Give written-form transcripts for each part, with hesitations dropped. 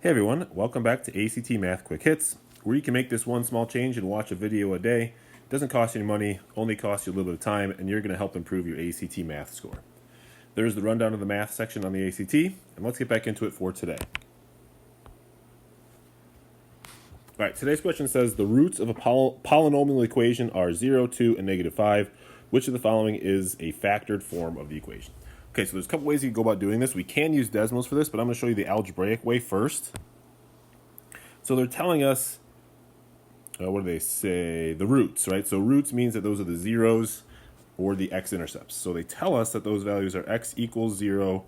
Hey everyone, welcome back to ACT Math Quick Hits, where you can make this one small change and watch a video a day. It doesn't cost you any money, only costs you a little bit of time, and you're going to help improve your ACT math score. There's the rundown of the math section on the ACT, and let's get back into it for today. All right, today's question says the roots of a polynomial equation are 0, 2, and -5. Which of the following is a factored form of the equation? Okay, so there's a couple ways you can go about doing this. We can use Desmos for this, but I'm going to show you the algebraic way first. So they're telling us, what do they say? The roots, right? So roots means that those are the zeros or the x-intercepts. So they tell us that those values are x equals 0,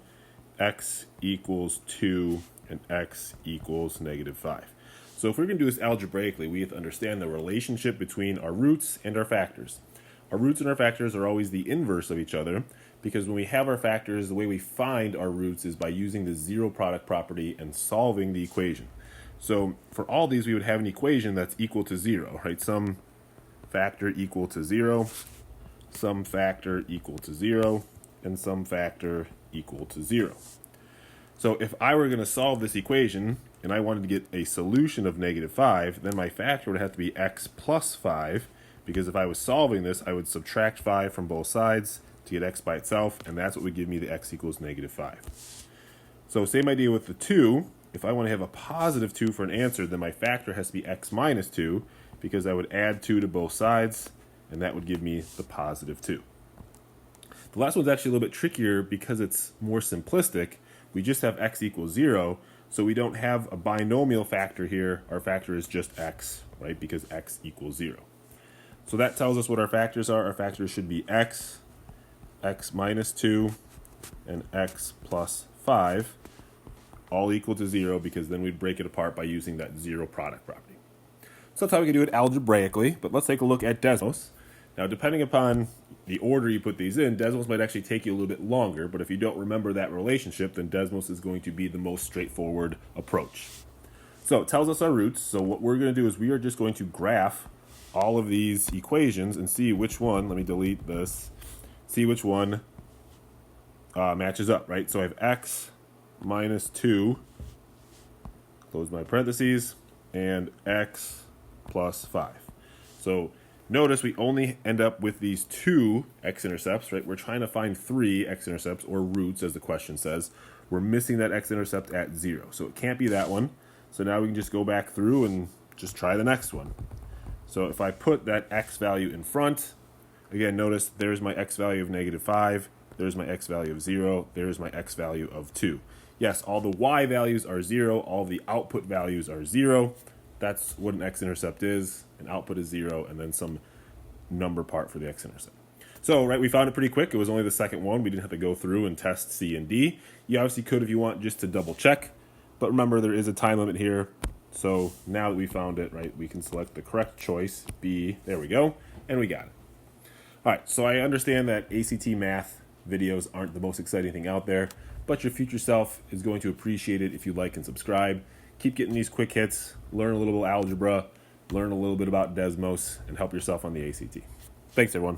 x equals 2, and x equals -5. So if we're going to do this algebraically, we have to understand the relationship between our roots and our factors. Our roots and our factors are always the inverse of each other, because when we have our factors, the way we find our roots is by using the zero product property and solving the equation. So for all these, we would have an equation that's equal to 0, right? Some factor equal to 0, some factor equal to 0, and some factor equal to 0. So if I were going to solve this equation and I wanted to get a solution of -5, then my factor would have to be x plus 5, because if I was solving this, I would subtract 5 from both sides to get x by itself, and that's what would give me the x equals -5. So same idea with the 2. If I want to have a positive 2 for an answer, then my factor has to be x minus 2, because I would add 2 to both sides, and that would give me the positive 2. The last one's actually a little bit trickier because it's more simplistic. We just have x equals 0, so we don't have a binomial factor here. Our factor is just x, right, because x equals 0. So that tells us what our factors are. Our factors should be x, x minus 2, and x plus 5, all equal to 0, because then we'd break it apart by using that zero product property. So that's how we can do it algebraically, but let's take a look at Desmos. Now, depending upon the order you put these in, Desmos might actually take you a little bit longer, but if you don't remember that relationship, then Desmos is going to be the most straightforward approach. So it tells us our roots, so what we're going to do is we are just going to graph all of these equations and see which one, let me delete this, see which one matches up, right? So I have x minus 2, close my parentheses, and x plus 5. So notice we only end up with these 2 x-intercepts, right? We're trying to find 3 x-intercepts, or roots, as the question says. We're missing that x-intercept at 0, so it can't be that one. So now we can just go back through and just try the next one. So if I put that x value in front, again, notice there's my x value of -5, there's my x value of 0, there's my x value of 2. Yes, all the y values are 0, all the output values are 0. That's what an x-intercept is. An output is 0, and then some number part for the x-intercept. So, right, we found it pretty quick. It was only the second one. We didn't have to go through and test C and D. You obviously could if you want, just to double check. But remember, there is a time limit here. So now that we found it, right, we can select the correct choice, B, there we go, and we got it. All right, so I understand that ACT math videos aren't the most exciting thing out there, but your future self is going to appreciate it if you like and subscribe. Keep getting these quick hits, learn a little bit of algebra, learn a little bit about Desmos, and help yourself on the ACT. Thanks, everyone.